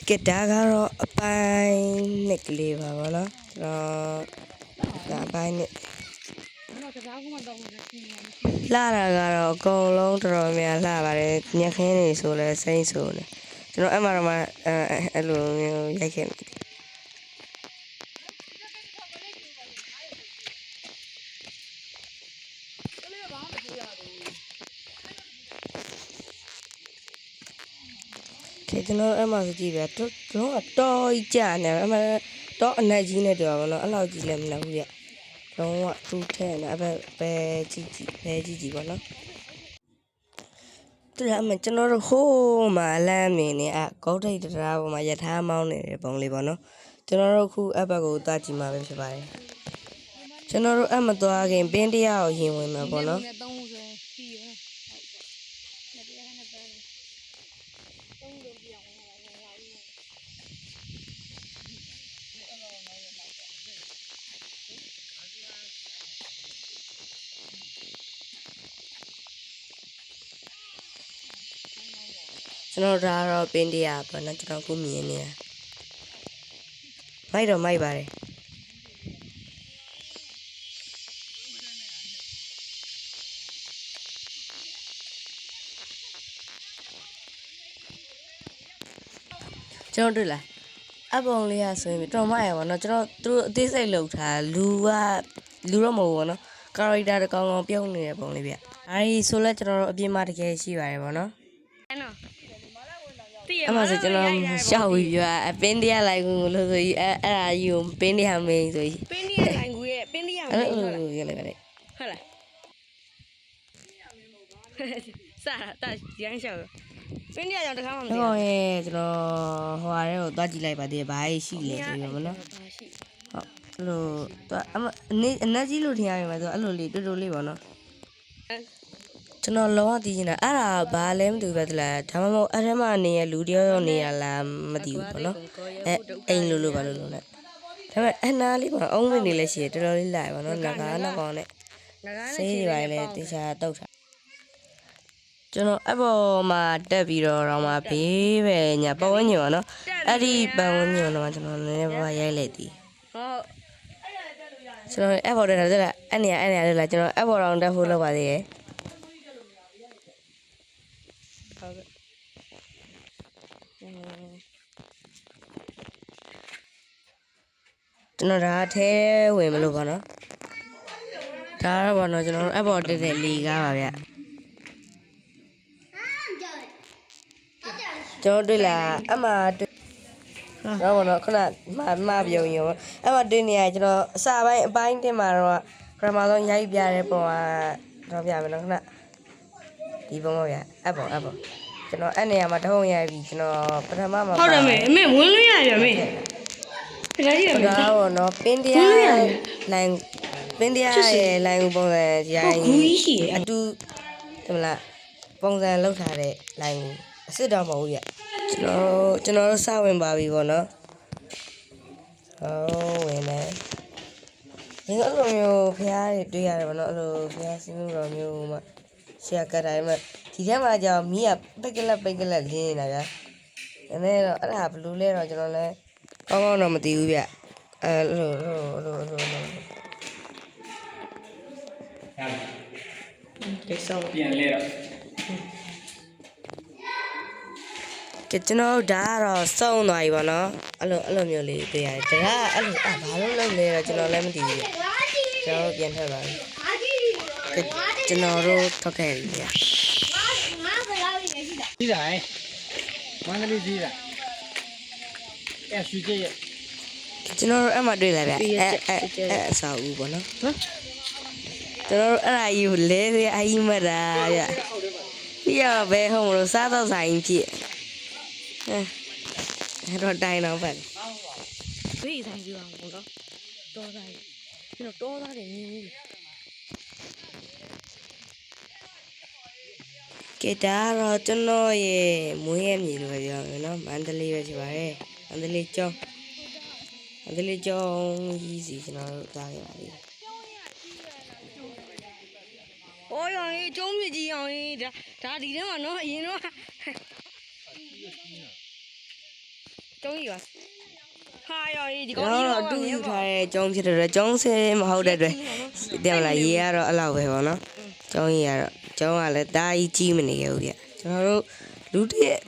ကဲဒါကတော့အပိုင်းနှစ်ကလေးပါဗောနော်ဒါအပိုင်းနှစ်လာတာကတော့အကုန်လုံးတော်တော်များလှပါတယ်ညခင်းနေဆိုလဲစိမ့်ဆိုနေကျွန်တော်အဲ့မှာတော့မှအဲ့လိုမျိုးရိုက်ခဲ့တယ်ကျွန်တော်အဲ့မှာကြည့်ပြတော့တော်ကြီးကြာနေအဲ့မှာတော့အနက်ကြီးနဲ့တွေ့ပါဘောနော်အဲ့လောက်ကြီးလည်းမလောက်ဘူးပြလုံးဝထူးထဲနေအဲ့ပဲကြီးပေါ့နော်တရားမှကျွန်တော်တို့ဟိုးမှာလမ်းမြင်နေဂုတ်ထိတ်တရားပေါ်မှာယထာမောင်းနေတဲ့ပုံလေးပေါ့နော်ကျွန်တော်တို့ခုအဘက်ကိုသွားကြည့်မှာပဲဖြစ်ပါတယ်ကျွန်တော်တို့အမသွားခင်ပင်းတရားကိုရင်ဝင်မှာပေါ့နော်ကျွန်တော်ဒါတော့ပင်းတရားပေါ့နော်ကျွန်တော်ခုမြင်နေတာမိုက်တော့မိုက်ပါတယ်ကျွန်တော်တွေ့လားအပုံလေးရဆိုရင်တော်မရပါတော့ကျွန်တော်သူတို့အသေးစိတ်လောက်ထားလူတော့မဟုတ်ဘူးနော်ကာရိုက်တာတကောင်ကောင်ပြုံးနေတဲ့ပုံလေးဗျအဲဒီဆိုလဲကျွန်တော်တို့အပြင်မှာတကယ်ရှိပါတယ်ဗောနော်အမှဆိုကျွန်တော်ရှောက်ပြီးပြပင်းတရားလိုက်ကူလို့ဆိုကြီးအဲ့ဒါကြီးကိုပင်းတရားမင်းဆိုကြီးပင်းတရားလိုက်ကူရဲ့ပင်းတရားမင်းဟုတ်လားရလိုက်ပါလေဟုတ်လားစားတာရမ်းရှောက်ပင်းတရားကြောင့်တခါမှမသိဘူးဟောရဲ့ကျွန်တော်ဟိုဟာထဲကိုသွားကြည့်လိုက်ပါသေးတယ်ဘာရှိလဲဆိုပြီးတော့နော်ဟုတ်အဲ့လိုအနက်ကြီးလို့ထင်ရမှာဆိုအဲ့လိုလေးတူတူလေးပေါ့နော်ကျွန်တော်လုံးဝသိချင်တာအဲ့ဒါဘာလဲမသိဘူးပဲတလားဒါမှမဟုတ်အဲ့ထဲမှာနေရလူတယောက်နေရလားမသိဘူးပေါ့နော်အိမ်လိုပါလို့လဲဒါပေမဲ့အနာလေးမှာအုံးဝင်နေလဲရှိတယ်တော်တော်လေးလာပါနော်ငကားနှစ်ကောင်နဲ့ဆေးတွေပါလေတေချာတောက်ထားကျွန်တော်အပေါ်မှာတက်ပြီးတော့မှဘေးပဲညာပတ်ဝန်းကျင်ပါနော်အဲ့ဒီပတ်ဝန်းကျင်တော့ကျွန်တော်နည်းနည်းပါရိုက်လိုက်သည်ဟုတ်ကျွန်တော်အပေါ်တက်တာအဲ့နေရလို့လားကျွန်တော်အပေါ်တော့တက်ဖို့လုပ်ပါသေးတယ်ကျွန်တော်ဒါထဲဝင်မလို့ပါနော်ဒါတော့ပါနော်ကျွန်တော်အပေါ်တက်တဲ့လီကားပါဗျကျွန်တော်တွေ့လာအမှတော့ဘာလို့ခဏမပြုံရောအဲ့မှာတွေ့နေရကျွန်တော်အစာပိုင်းအပိုင်းတင်မှာတော့ပထမဆုံးရိုက်ပြတဲ့ပုံကတော့ပြမယ်နော်ခဏဒီပုံပေါ့ဗျအပေါ်ကျွန်တော်အဲ့နေရာမှာတဟုံရိုက်ပြီးကျွန်တော်ပထမမှာဟုတ်တယ်အမေဝင်လို့ရပြီအမေဒါကြီးရမယ်ဒါတော့နော်ပင်းတရားလိုင်းပင်းတရားရဲ့လိုင်းပုံစံရိုင်းအတူဒီမလားပုံစံလောက်ထားတဲ့လိုင်းအစ်စ်တော့မဟုတ်ဘူးဗျကျွန်တော်တို့စဝင်ပါပြီပေါ့နော်ဟုတ်ဝင်နေဒီလိုမျိုးဖျားတွေတွေ့ရတယ်ပေါ့နော်အဲ့လိုဖျားစင်းလိုမျိုးမှရှေ့ကတ်တိုင်းမှာဒီထဲမှာကြောင်မီးကပိတ်ကလပ်လင်းနေတာဗျာဒါနဲ့တော့အဲ့ဒါဘလူးလဲတော့ကျွန်တော်လည်းကောင်းတော့မသိဘူးဗျအဲ့လိုကိစ္စပြန်လဲတော့ကျွန်တော်ဒါကတော့စုံသွားပြီပေါ့နော်အဲ့လိုမျိုးလေးတွေ့ရတယ်ဒါကအဲ့လိုဘာလို့လုပ်လဲတော့ကျွန်တော်လည်းမသိဘူးကျွန်တော်ပြန်ထွက်ပါပြီကျွန်တော်တို့ထွက်ခဲ့ပြီဗျာကြီးတာမန္တလေးကြီးတာအဲ့ရွှေကျရဲ့ကျွန်တော်တို့အဲ့မှာတွေ့လာဗျအဲ့အစာဦးပေါ့နော်ကျွန်တော်တို့အဲ့ဒါကြီးကိုလဲသေးအကြီးမှတ်တာဗျပြီးတော့ဘယ်ဟုတ်မလို့စားတော့ဆိုင်ဖြစ်အဲ့တော့တိုင်းတော့ပဲဘေးဆိုင်ပြအောင်ပေါ့နော်တော်သားကျွန်တော်တော်သားတွေမြင်ဘူးကဲဒါတော့ကျွန်တော်ရဲ့မွေးရမြေလို့ပြောမယ်နော်မန္တလေးပဲဖြစ်ပါတယ်မန္တလေးကျောင်းကြီးစီကျွန်တော်တို့သွားခဲ့ပါပြီဟောရောင်ကြီးကျုံးမြကြီးအောင်ကြီးဒါဒီထဲမှာနော်အရင်တော့ ကျုံးကြီးပါဟာရော်ဒီ ကျွ ကောင် န် ကြီး တော် တော့ အတူ မြ ယူ င်ပါ ထားတဲ့ကျုံးဖြစ်တဲ့ကျုံးစင်းမဟုတ်တဲ့အတွက်တဲ့မလားရေကတော့အဲ့လောက်ပဲပေါ့နော်ကျုံးကြီးကတော့ကျုံးကလည်းတားကြီးမနေရဘူးဗျကျွန်တော်တို့လူတစ်ရက်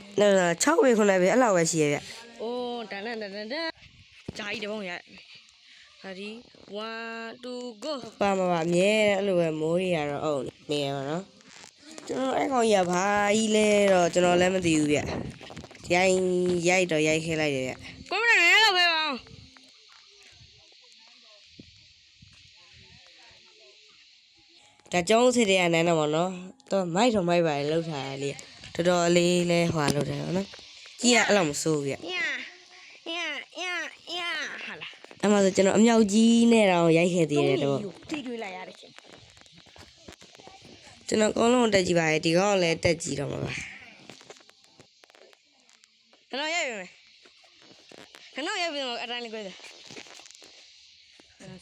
6ပဲ9ပဲအဲ့လောက်ပဲရှိရဗျ အိုးတန်ဂျာကြီးတပုံရဟာဒီ1 2 go ပါမပါအမြဲအဲ့လိုပဲမိုးတွေကတော့အုံနေရပါတော့ကျွန်တော်အဲ့ကောင်ကြီးကဘာကြီးလဲတော့ကျွန်တော်လည်းမသိဘူးဗျရိုက်တော့ရိုက်ခဲလိုက်တယ်ဗျ ကိုမရတော့ပဲပါ ဒါကျုံးစစ်တဲ့အနေနဲ့ပေါ့နော်တော့မိုက်ပါလေလှုပ်ထားရလေတော်တော်လေးလဲဟွာလှုပ်တယ်ပေါ့နော်ကြီးကအဲ့လောက်မစိုးဘူးဗျ 呀ဟာလား အဲ့မှာဆိုကျွန်တော်အမြောက်ကြီးနဲ့တော့ရိုက်ခဲ့သေးတယ်တော့ ထိတွေ့လိုက်ရတဲ့ချင်း ကျွန်တော်အကုန်လုံးတက်ကြည့်ပါရဲ့ဒီကောင်လည်းတက်ကြည့်တော့မှာပါ ခဏရိုက်ပြီမယ်ခဏရိုက်ပြီမယ်အတိုင်းလေးကိုယ်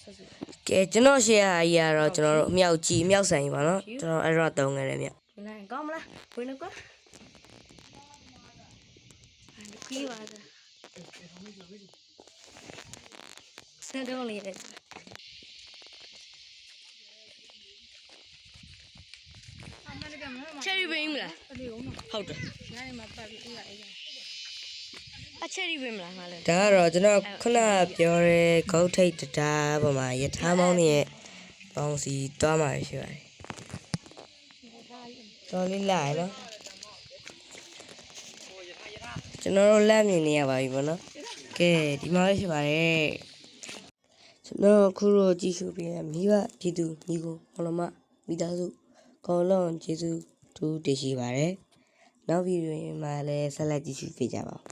ဆက်စု ကဲကျွန်တော်ရှေ့ဟာကြီးကတော့ကျွန်တော်တို့အမြောက်ကြီးအမြောက်ဆိုင်ပါနော်ကျွန်တော်အဲ့တော့တုံးခဲ့တယ်ဗျ နိုင်ကောင်းမလားဝင်တော့ကွာပြီးပါသားစံတော့လေးချယ်ရီဘင်းမလားဟုတ်တယ်အချယ်ရီဘင်းမလားမလဲ ဒါကတော့ကျွန်တော်ခုနပြောတဲ့ဂုတ်ထိတ်တရားပေါ်မှာယထာမောင်းနေရဲ့ပေါင်းစီတွားမှာရှိပါတယ်တော်လေးလာရနော်ကျွန်တော်တို့လက်မြင်နေရပါပြီပေါ့နော်ကဲဒီမှာရှိပါတယ်ကျွန်တော်ခုတော့ကြည့်ရှုပြီးမိဘပြည်သူညီကိုဘောလမမိသားစုကောလုံးကျေးဇူးတူတည်ရှိပါတယ်နောက်ဗီဒီယိုမှာလည်းဆက်လက်ကြည့်ရှုပေးကြပါဦး